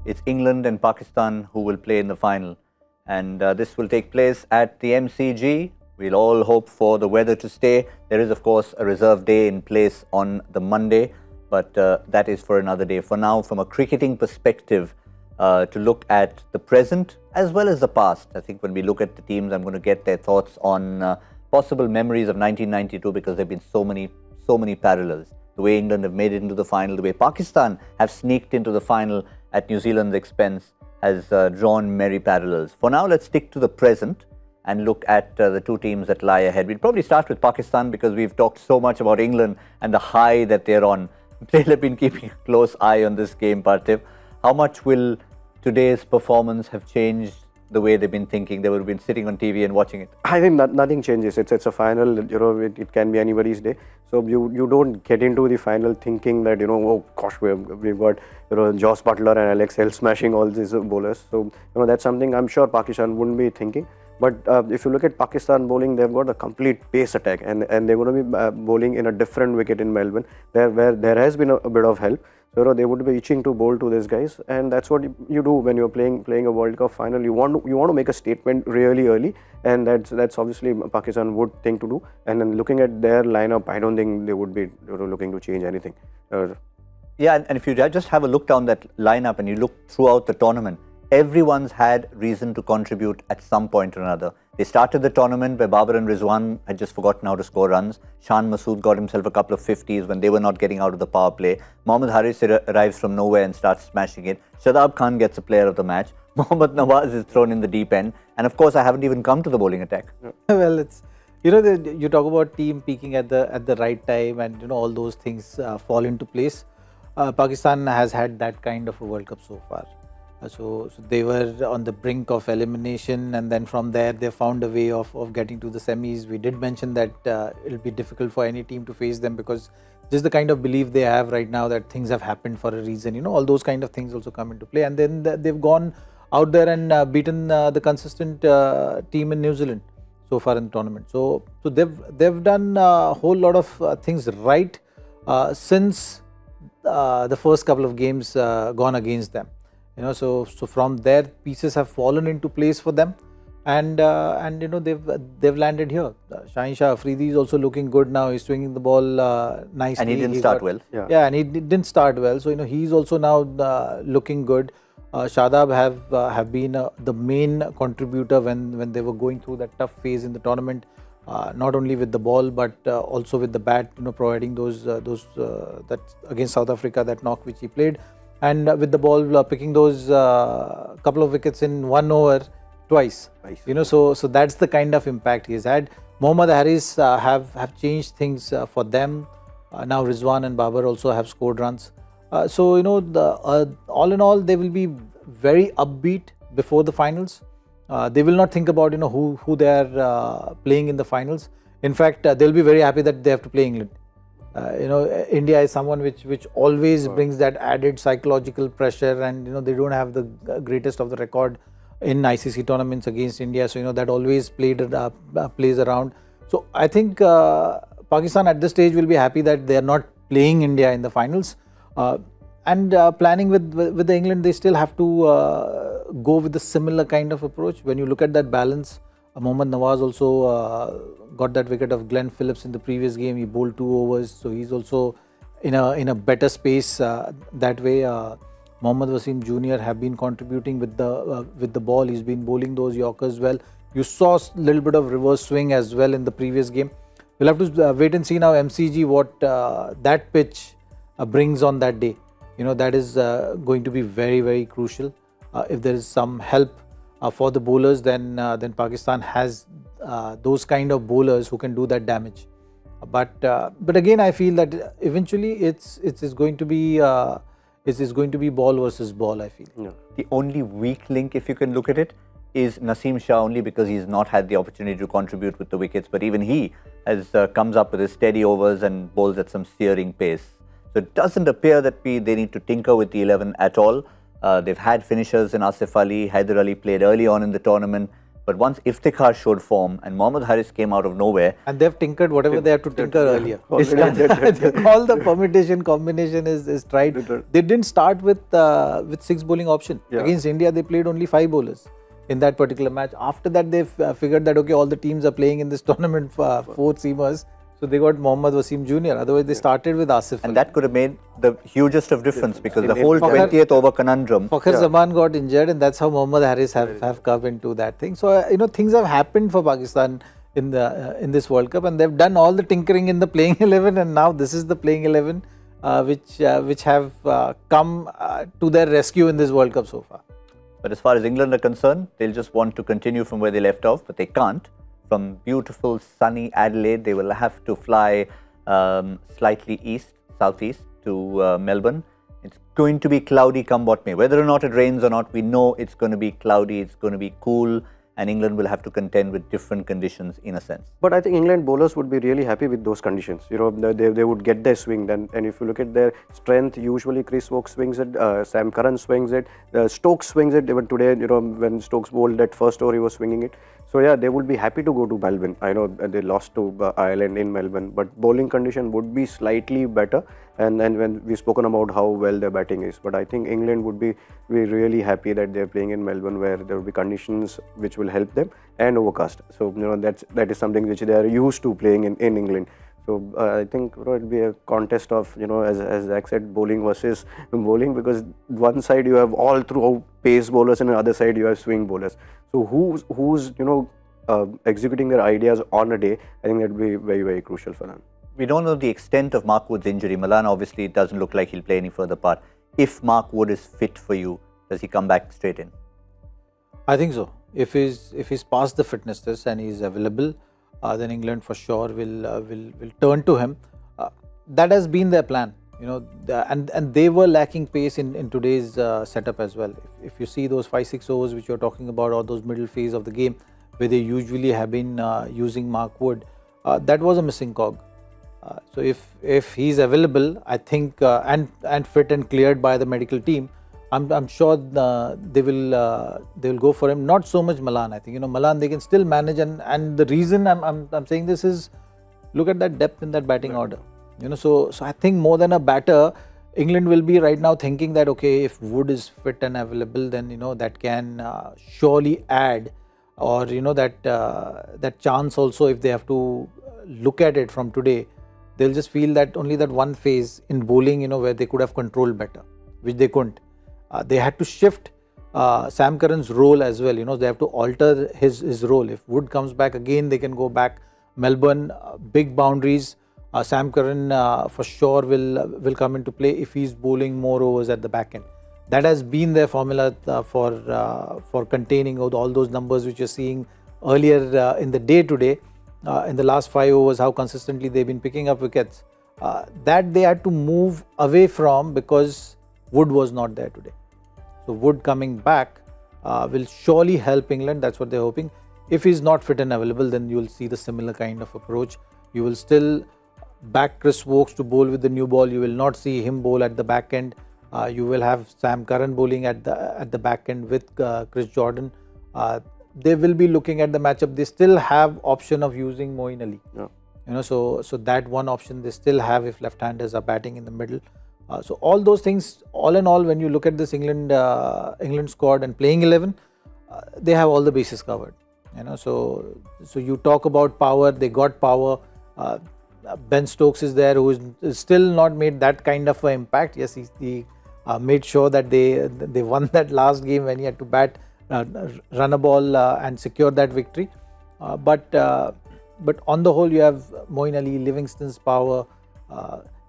It's England and Pakistan who will play in the final. And this will take place at the MCG. We'll all hope for the weather to stay. There is, of course, a reserve day in place on the Monday, but that is for another day. For now, from a cricketing perspective, to look at the present as well as the past. I think when we look at the teams, I'm going to get their thoughts on possible memories of 1992, because there have been so many parallels. The way England have made it into the final, the way Pakistan have sneaked into the final at New Zealand's expense has drawn merry parallels. For now, let's stick to the present and look at the two teams that lie ahead. We'll probably start with Pakistan because we've talked so much about England and the high that they're on. They'll have been keeping a close eye on this game, Parthiv. How much will today's performance have changed the way they've been thinking? They would have been sitting on TV and watching it. I think nothing changes. It's a final. It can be anybody's day. So you don't get into the final thinking that oh gosh, we've got Joss Butler and Alex Hale smashing all these bowlers. So that's something I'm sure Pakistan wouldn't be thinking. But if you look at Pakistan bowling, they've got a complete pace attack, and they're going to be bowling in a different wicket in Melbourne, where there has been a bit of help. So they would be itching to bowl to these guys, and that's what you do when you're playing a World Cup final. You want to make a statement really early, and that's obviously Pakistan would think to do. And then looking at their lineup, I don't think they would be looking to change anything. Yeah, and if you just have a look down that lineup and you look throughout the tournament, everyone's had reason to contribute at some point or another. They started the tournament where Babar and Rizwan had just forgotten how to score runs. Shan Masood got himself a couple of 50s when they were not getting out of the power play. Mohammad Haris arrives from nowhere and starts smashing it. Shadab Khan gets a player of the match. Mohammad Nawaz is thrown in the deep end. And of course, I haven't even come to the bowling attack. Well, it's, you talk about team peaking at the right time, and all those things fall into place. Pakistan has had that kind of a World Cup so far. So they were on the brink of elimination, and then from there they found a way of getting to the semis. We did mention that it'll be difficult for any team to face them, because just the kind of belief they have right now that things have happened for a reason, all those kind of things also come into play. And then they've gone out there and beaten the consistent team in New Zealand so far in the tournament. So they've done a whole lot of things right since the first couple of games gone against them. So from there, pieces have fallen into place for them, and they've landed here. Shaheen Shah Afridi is also looking good now. He's swinging the ball nicely. And he didn't start well. Yeah, and he didn't start well. So he's also now looking good. Shadab have been the main contributor when they were going through that tough phase in the tournament. Not only with the ball but also with the bat. Providing those that against South Africa, that knock which he played. And with the ball, picking those couple of wickets in 1 over twice. So that's the kind of impact he has had. Mohammad Haris have changed things for them. Now Rizwan and Babar also have scored runs. So all in all, they will be very upbeat before the finals. They will not think about who they are playing in the finals. In fact, they'll be very happy that they have to play England. India is someone which always brings that added psychological pressure, and they don't have the greatest of the record in ICC tournaments against India. So that always plays around. So I think Pakistan at this stage will be happy that they are not playing India in the finals. And planning with the England, they still have to go with a similar kind of approach. When you look at that balance, Mohammad Nawaz also got that wicket of Glenn Phillips in the previous game. He bowled 2 overs, so he's also in a better space that way. Mohammad Wasim Jr. have been contributing with the ball. He's been bowling those Yorkers well. You saw a little bit of reverse swing as well in the previous game. We'll have to wait and see now MCG what that pitch brings on that day. That is going to be very, very crucial. If there is some help for the bowlers, then Pakistan has those kind of bowlers who can do that damage. But again, I feel that eventually it's going to be ball versus ball. I feel. Yeah. The only weak link, if you can look at it, is Naseem Shah, only because he's not had the opportunity to contribute with the wickets. But even he has comes up with his steady overs and bowls at some steering pace. So it doesn't appear that they need to tinker with the 11 at all. They've had finishers in Asif Ali. Haider Ali played early on in the tournament, But once Iftikhar showed form and Mohammad Haris came out of nowhere. And they've tinkered whatever they had to tinker earlier. All the permutation combination is tried. They didn't start with 6 bowling option. Against India, they played only 5 bowlers in that particular match. After that, they figured that, okay, all the teams are playing in this tournament 4 seamers. So they got Mohammad Wasim Jr. Otherwise, they started with Asif. And that could have made the hugest of difference because the whole 20th over conundrum. Fakhar Zaman got injured, and that's how Mohammad Haris have come into that thing. So, things have happened for Pakistan in this World Cup, and they've done all the tinkering in the playing 11, and now this is the playing 11 which have come to their rescue in this World Cup so far. But as far as England are concerned, they'll just want to continue from where they left off, but they can't. From beautiful sunny Adelaide, they will have to fly slightly southeast to Melbourne. It's going to be cloudy come what may. Whether or not it rains or not, we know it's going to be cloudy, it's going to be cool, and England will have to contend with different conditions in a sense. But I think England bowlers would be really happy with those conditions. They would get their swing. And if you look at their strength, usually Chris Stokes swings it, Sam Curran swings it, Stokes swings it. Even today, when Stokes bowled that first over, he was swinging it. So yeah, they would be happy to go to Melbourne. I know they lost to Ireland in Melbourne, but bowling condition would be slightly better. And when we've spoken about how well their batting is, but I think England would be really happy that they're playing in Melbourne, where there will be conditions which will help them, and overcast. So that is something which they are used to playing in England. So I think it will be a contest of, as Zach said, bowling versus bowling, because one side you have all throughout pace bowlers and the other side you have swing bowlers. So who's executing their ideas on a day, I think that will be very, very crucial for them. We don't know the extent of Mark Wood's injury. Malan, obviously, it doesn't look like he'll play any further part. If Mark Wood is fit for you, does he come back straight in? I think so. If he's passed the fitness test and he's available, then England for sure will turn to him. That has been their plan, and they were lacking pace in today's setup as well. If you see those 5-6 overs which you're talking about, or those middle phase of the game where they usually have been using Mark Wood, that was a missing cog. So if he's available, I think, and fit and cleared by the medical team, I'm sure they will go for him. Not so much Malan. I think Malan they can still manage, and the reason I'm saying this is, look at that depth in that batting order. So I think more than a batter, England will be right now thinking that, okay, if Wood is fit and available, then that can surely add, or that chance also. If they have to look at it from today, they'll just feel that only that one phase in bowling, where they could have controlled better, which they couldn't. They had to shift Sam Curran's role as well. They have to alter his role. If Wood comes back again, they can go back. Melbourne, big boundaries. Sam Curran for sure will come into play if he's bowling more overs at the back end. That has been their formula for containing all those numbers which you're seeing earlier in the day today. In the last 5 overs, how consistently they've been picking up wickets. That they had to move away from, because Wood was not there today. So Wood coming back will surely help England. That's what they're hoping. If he's not fit and available, then you will see the similar kind of approach. You will still back Chris Stokes to bowl with the new ball. You will not see him bowl at the back end. You will have Sam Curran bowling at the back end with Chris Jordan. They will be looking at the matchup. They still have option of using Moeen Ali. Yeah. So that one option they still have if left-handers are batting in the middle. So all those things, all in all, when you look at this England squad and playing 11, they have all the bases covered. So you talk about power, they got power. Ben Stokes is there, who is still not made that kind of an impact. Yes, he made sure that they won that last game when he had to bat, run a ball and secure that victory. But on the whole, you have Moeen Ali, Livingston's power.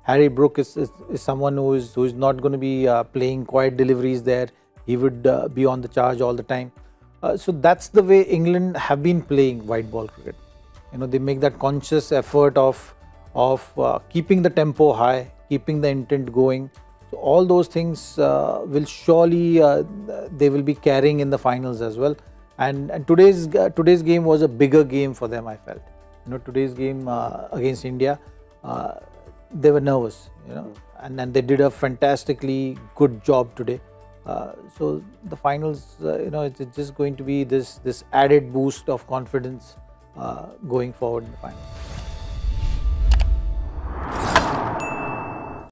Harry Brook is someone who is not going to be playing quiet deliveries there. He would be on the charge all the time. So that's the way England have been playing white ball cricket. They make that conscious effort of keeping the tempo high, keeping the intent going. So all those things will surely they will be carrying in the finals as well. And today's game was a bigger game for them, I felt. Today's game against India, they were nervous, and they did a fantastically good job today. So the finals, it's just going to be this added boost of confidence going forward in the finals.